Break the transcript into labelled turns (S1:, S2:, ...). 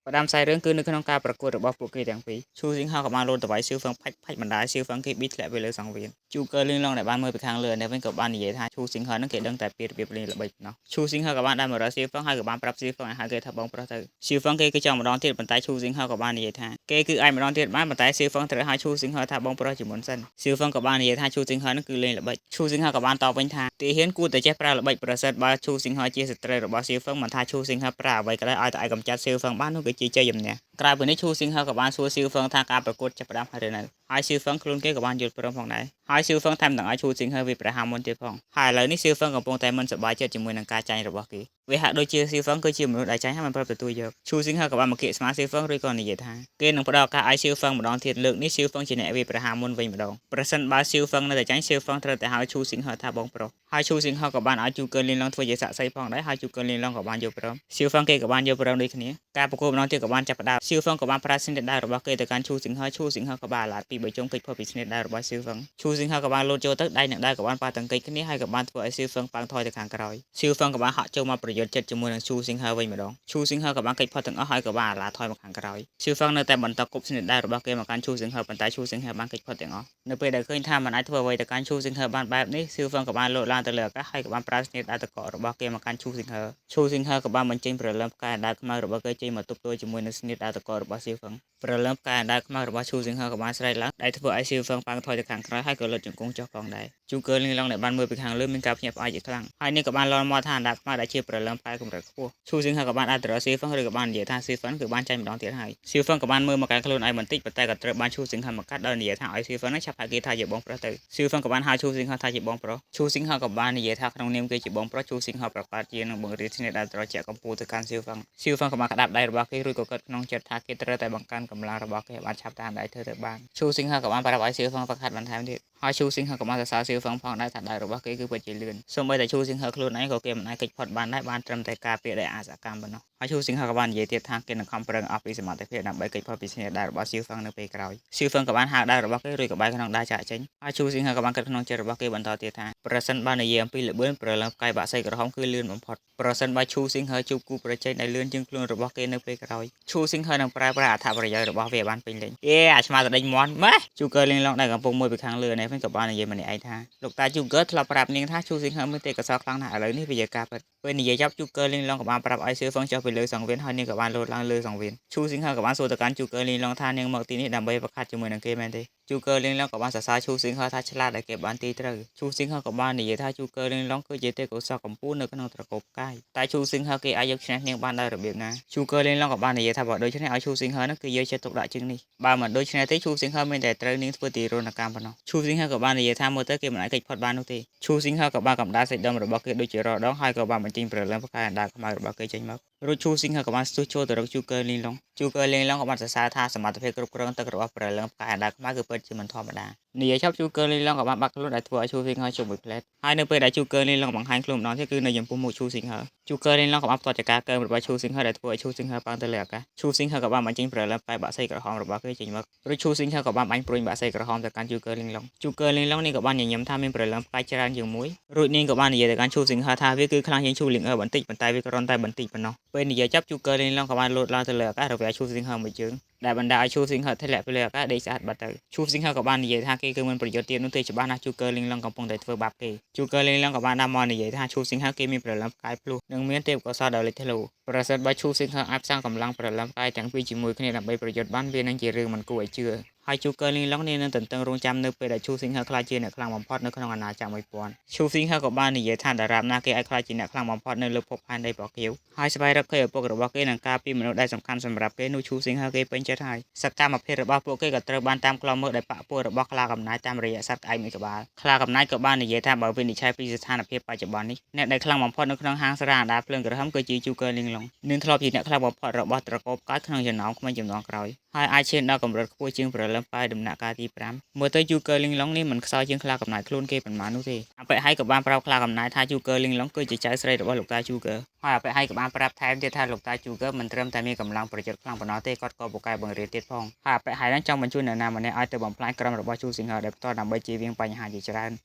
S1: ផ្ដាំផ្សាយរឿងគឺនៅក្នុងការប្រកួតរបស់ពួកគេទាំងពីរឈូស៊ីងហៅក៏បានលោតទៅវាយសៀវហ្វឹងផាច់បណ្ដាសៀវហ្វឹងគេប៊ីធ្លាក់ទៅលើសង្វៀនជូកើលឿនឡងដែលបានមើលពីខាងលើនេះវិញក៏បាននិយាយថាឈូស៊ីងហៅនឹងគេដឹងតែពីរបៀបលេងល្បិចប៉ុណ្ណោះឈូស៊ីងហៅក៏បានដើរមករកសៀវហ្វឹងហើយក៏បានប្រាប់សៀវហ្វឹងឲ្យហៅគេថាបងប្រុសទៅសៀវហ្វឹងគេគឺចង់ម្ដងទៀតប៉ុន្តែឈូស៊ីងហៅក៏បាននិយាយថាគេគឺអាចម្ដងទៀតបានប៉ុន្តែសៀវហ្វឹងត្រូវហៅឈូស៊ីងហៅថាបងប្រុសជាមុនសិនសៀវហ្វឹងក៏បាននិយាយថាឈូស៊ីងហៅនឹងគឺលេងល្បិចឈូស៊ីងហៅក៏បានតបវិញថាទាហានគួរតែចេះប្រើល្បិចប្រសិទ្ធបើឈូស៊ីងហៅជាសត្រូវរបស់សៀវហ្វឹងមិនថាឈូស៊ីងហៅប្រើអ្វីក៏ដោយឲ្យតែឯកកម្ចាត់សៀវហ្វឹងបាននោះគឺជាជ័យជំនះក្រៅពីនេះឈូស៊ីងហៅក៏បានសួរសៀវហ្វឹងថាការប្រកួតចាប់ផ្ដើមហើយឬនៅហើយសៀវហ្វឹងខ្លួនគេក៏បានយល់ព្រមផងដែរហើយសៀវហ្វឹងថែមទាំងឲ្យឈូស៊ីងហៅវាប្រហាមុនទៀតផងហើយឥឡូវនេះសៀវហ្វឹងកំពុងតែមិនសប្បាយចិត្តជាមួយនឹងការចាញ់របស់គេវាហាក់ដូចជាសៀវហ្វឹងគឺជាមនុស្សដែលចាញ់ហើយមិនប្រព្រឹត្តទទួលយកឈូស៊ីងហៅក៏បានមកគៀកស្មាសៀវហ្វឹងឬក៏និយាយថាគេនឹងផ្ដល់ឱកាសឲ្យសៀវហ្វឹងម្ដងទៀតលើកនេះសៀវហ្វឹងជាអ្នកវាប្រហាមុនវិញម្ដងប្រសិនបើសៀវហ្វឹងនៅតែចាញ់សៀវហ្វឹងត្រូវតែហៅឈូស៊ីងហៅថាបងប្រុសហើយឈូស៊ីងហៅក៏បានឲ្យជូកើលីនឡងធ្វើជាសាក់សីផងដែរហើយជូកើលីនឡងក៏បានយល់ព្រមសៀវហ្វឹងគេក៏បានយល់ព្រមដូចគ្នាការប្រកួតម្ដងទៀតក៏បានចាប់ផ្ដើមសៀវហ្វឹងក៏បានប្រើស្នេហ៍ដៅរបស់គេទៅកាន់ឈូស៊ីងហៅក៏បានអាឡាតពី3ជុំកិច្ចផុតពីស្នេហ៍ដៅរបស់សៀវហ្វឹងឈូស៊ីងហៅក៏បានលោតចូលទៅដៃនឹងដៅក៏បានប៉ះទង្គិចគ្នាហើយក៏បានធ្វើឲ្យសៀវហ្វឹងប៉ាំងថយទៅខាងក្រោយសៀវហ្វឹងក៏បានហក់ចូលមកប្រយុទ្ធចិត្តជាមួយនឹងឈូស៊ីងហៅវិញម្ដងឈូស៊ីងហៅក៏បានកិច្ចផុតទាំងអស់ហើយក៏បានអាឡាថយមកខាងក្រោយសៀវហ្វឹងនៅតែបន្តគប់ស្នេហ៍ដៅរបស់គេមកកាន់ឈូស៊ីងហៅប៉ុន្តែឈូស៊ីងហៅបានកិច្ចផុតទាំងអស់នៅពេលដែលឃើញថាមិនអាចធ្វើអ្វីទៅកាន់ឈូស៊ីងហៅបានបែបនេះសៀវហ្វឹងក៏បានលោតឡើងទៅលើអាកាសហើយក៏បានប្រើស្នេហ៍ដៅតកករបស់គេមកកាន់ឈូស៊ីងហៅក៏បានបញ្ចេញព្រលឹមផ្កាយដៅខ្មៅរបស់គេចេញមកទប់ទល់ជាមួយនឹងស្នេហ៍ដៅតកករបស់សៀវហ្វឹងព្រលឹមផ្កាយដៅខ្មៅរបស់ឈូស៊ីងហៅក៏បានស្រែកឡើងដែលធ្វើឲ្យសៀវហ្វឹងប៉ាំងថយទៅខាងក្រោយហើយក៏លុតជង្គង់ចុះផងដែរជូកើលីងឡងដែលបានមើលពីខាងលើមានការភ្ញាក់ផ្អើលជាខ្លាំងហើយនេះក៏បានលន់មកថាអណ្ដាតខ្មៅដែលជាព្រលឹមផ្កាយកម្រិតខ្ពស់ឈូស៊ីងហៅក៏បានអាចទៅរកសៀវហ្វឹងឬក៏បាននិយាយថាសៀវហ្វឹងគឺបានចាញ់ម្ដងទៀតហើយសៀវហ្វឹងក៏បានមើលមកកាន់ខ្លួនឯងបន្តិចប៉ុន្តែក៏ត្រូវបានឈូស៊ីងហៅមកកាត់ដោយនិយាយថាឲ្យសៀវហ្វឹងនឹងឆាប់ហៅគេថាជាបងប្រុសទៅសៀវហ្វឹងក៏បានហៅឈូស៊ីងហៅថាជាបងប្រុសឈូស៊ីងហៅក៏បាននិយាយថាក្នុងនាមគេជាបងប្រុសឈូស៊ីងហៅប្រកាសជានឹងបង្រៀនស្នេហ៍ដែលត្រជាក់កម្ពុជាទៅកាន់សៀវហ្វឹងក៏បានក្តាប់ដៃរបស់គេរួចក៏គិតក្នុងចិត្តថាគេត្រូវតែបង្កើនកម្លាំងរបស់គេបានឆាប់តាមដៃធ្វើទៅបានឈូស៊ីងហៅក៏បានប្រាប់ឲ្យសៀវហ្វឹងហ្វឹកហាត់បន្ថែមទៀតហើយឈូស៊ីងហៅក៏បានសរសើរសៀវហ្វឹងផងដែរថាដៃរបស់គេគឺពិតជាលឿនសូម្បីតែឈូស៊ីងហៅខ្លួនឯងក៏គេមិនអាចកិច្ចផុតបានដែរបានត្រឹមតែការពារដោយអាសកម្មប៉ុណ្ណោះហើយឈូស៊ីងហៅក៏បាននិយាយទៀតថាគេនឹងខំប្រឹងអស់ពីសមត្ថភាពដើម្បីកិច្ចផុតពីស្នេហ៍ដៃរបស់សៀវហ្វឹងនៅពេលក្រោយសៀវហ្វឹងក៏បានហៅដៃរបស់គេរួចក៏បែរក្នុងដៃចាក់ចេញហើយឈូស៊ីងហៅក៏បានគិតក្នុងចិត្តរបស់គេបន្តទៀតថាប្រសិនបើនិយាយអំពីល្បឿនព្រលឹងផ្កាយបាក់សៃក្រហមគឺលឿនបំផុតប្រសិនបើឈូស៊ីងហៅជួបគូប្រជែងដែលលឿនជាងខ្លួនរបស់គេនៅពេលក្រោយឈូស៊ីងហៅនឹងប្រើប្រាស់អត្ថប្រយោជន៍របស់វាបានពេញលេញអាឆ្មាតដេញមន់ម៉េះជូកើលីងឡងដែលកំពុងមើលពីខាងលើនេះវិញក៏បាននិយាយម្នាក់ឯងថាលោកតាជូកើធ្លាប់ប្រាប់នាងថាឈូស៊ីងហៅមានទេពកោសល្យខ្លាំងណាស់ឥឡូវនេះវាជាការពិតពេលនិយាយចប់ជូកើលីងឡងក៏បានប្រាប់ឲ្យសៀវហ្វឹងចុះពីលើសង្វៀនហើយនាងក៏បានលោតឡើងលើសង្វៀនឈូស៊ីងហៅក៏បានសួរទៅកាន់ជូកើលីងឡងថានាងមកទីនេះដើម្បីប្រកាសជាមួយនឹងគេមែនទេជូកើលីងឡងក៏បានសរសើរឈូស៊ីងហៅថាឆ្លាតដែលគេបានទីត្រូវឈូស៊ីងហៅក៏បាននិយាយថាជូកើលីងឡងគឺជាទេពកោសល្យកម្ពុជានៅក្នុងត្រកូលផ្កាយតែឈូស៊ីងហៅគេអាចយកឈ្នះនាងបានដោយរបៀបណាជូកើលីងឡងក៏បាននិយាយថាបើដូច្នេះឲ្យឈូស៊ីងហៅនឹងគឺយកចិត្តទុកដាក់ជាងនេះបើមិនដូច្នេះទេឈូស៊ីងហៅមានតែត្រូវនាងធ្វើទីរនកម្មប៉ុណ្ណោះឈូស៊ីងហៅក៏បាននិយាយថាមើលទៅគេមិនអាចកិច្ចផុតបាននោះទេឈូស៊ីងហៅក៏បានកំដៅសាច់ដុំរបស់គេដូចជារដងហើយក៏បានបញ្ចេញព្រលឹមផ្កាយអណ្ដាតខ្មៅរបស់គេចេញមករួចឈូស៊ីងហៅក៏បានស្ទុះចូលទៅរកជូកើលីងឡុងក៏បានសរសើរថាសមត្ថភាពគ្រប់គ្រងទឹករបស់ព្រលឹមផ្កាយអណ្ដាតខ្មៅគឺពិតជាមិនធម្មតានិយាយចប់ជូកើលីងឡុងក៏បានបាក់ខ្លួនដែលធ្វើឲ្យឈូស៊ីងហៅជុំមួយផ្លែតហើយនៅពេលដែលជូកើលីងឡុងបង្ហាញខ្លួនម្ដងទៀតគឺនៅចំពោះមុខឈូស៊ីងហៅជូកើលីងឡុងក៏បានផ្ទាត់ចការកើរបស់ឈូស៊ីងហៅដែលធ្វើឲ្យឈូស៊ីងហៅប៉ាំងទៅលើអាកាសឈូស៊ីងហៅក៏បានបញ្ចេញព្រលឹមផ្កាយបាក់សៃក្រហមរបស់គេចេញមករួចឈូស៊ីងហៅក៏បានបាញ់ព្រួយបាក់សៃក្រហមទៅកាន់ជូកើលីងឡុងនេះក៏បានញញឹមថាមានព្រលឹមផ្កាយច្រើនជាងមួយរួចនាងក៏បាននិយាយទៅកាន់ឈូស៊ីងហៅថាវាគឺខ្លាំងជាងឈូលីងអឺបន្តិចប៉ុន្តែវាគ្រាន់តែបន្តិចប៉ុណ្ណោះពេលនិយាយចប់ជូកើលីងឡុងក៏បានលោតឡើងទៅលើអាកាសរវាងឈូស៊ីងហៅមួយជើងដែលបណ្ដាឲ្យឈូស៊ីងហៅធ្លាក់ទៅលើអាកាសដេកស្អាតបាត់ទៅឈូស៊ីងហៅក៏បាននិយាយថាគេគឺមិនប្រយុទ្ធទៀតនោះទេច្បាស់ណាស់ជូកើលីងឡុងកំពុងតែធ្វើបាបគេជូកើលីងឡុងក៏បានដាក់មកនិយាយថាឈូស៊ីងហៅគេមានព្រលឹមផ្កាយភ្លុះនិងមានទេពកោសល្យដ៏លេចធ្លោប្រសិនបើឈូស៊ីងហៅអាចផ្សាំងកម្លាំងព្រលឹមផ្កាយទាំងពីរជាមួយគ្នាដើម្បីប្រយុទ្ធបានវានឹងជារឿងមិនគួរឲ្យជឿហើយជូកើលីងឡុងនេះនឹងទន្ទឹងរង់ចាំនៅពេលដែលឈូស៊ីងហៅខ្លាចជាអ្នកខ្លាំងបំផុតនៅក្នុងអាណាចក្រ1000ឈូស៊ីងហៅក៏បាននិយាយថាតារាបណាគេអាចខ្លាចជាអ្នកខ្លាំងបំផុតនៅលើភពផែនដីរបស់គេហើយស្វែងរកឃើញឪពុករបស់គេនឹងការពីមនុស្សដែលសំខាន់សម្រាប់គេនោះឈូស៊ីងហៅគេពេញចិត្តហើយសកម្មភាពរបស់ពួកគេក៏ត្រូវបានតាមក្លងមើលដោយបកពួករបស់ខ្លាកំណាចតាមរយៈសត្វក្អែកមួយក្បាលខ្លាកំណាចក៏បាននិយាយថាបើវិនិច្ឆ័យពីស្ថានភាពបច្ចុប្បន្ននេះអ្នកដែលខ្លាំងបំផុតនៅក្នុងហាងសារ៉ាអណ្ដាតភ្លើងក្រហមគឺជាជូកើលីងឡុងនាងធ្លាប់ជាអ្នកខ្លាំងបំផុតរបស់ត្រកូលផ្កាយក្នុងចំណោមក្មេងជំនាន់ក្រោយហើយអាចឈានដល់កម្រិតខ្ពស់ជាងព្រលឹមផ្កាយដំណាក់កាលទី5មើលទៅជូកើលីងឡុងនេះមិនខ្សោយជាងខ្លាកំណាចខ្លួនគេប៉ុន្មាននោះទេអបិហើយក៏បានប្រាប់ខ្លាកំណាចថាជូកើលីងឡុងគឺជាចៅស្រីរបស់លោកតាជូកើហើយអបិហើយក៏បានប្រាប់ថែមទៀតថាលោកតាជូកើមិនត្រឹមតែមានកម្លាំងប្រយុទ្ធខ្លាំងប៉ុណ្ណោះទេគាត់ក៏ពូកែបង្រៀនទៀតផងហើយអបិហើយនឹងចង់បញ្ជូននរណាម្នាក់ឲ្យទៅបំផ្លាញក្រុមរបស់ជូស៊ីងហៅដែលផ្ទាល់ដើម្បីជៀសវាងបញ្ហាជាច្រើន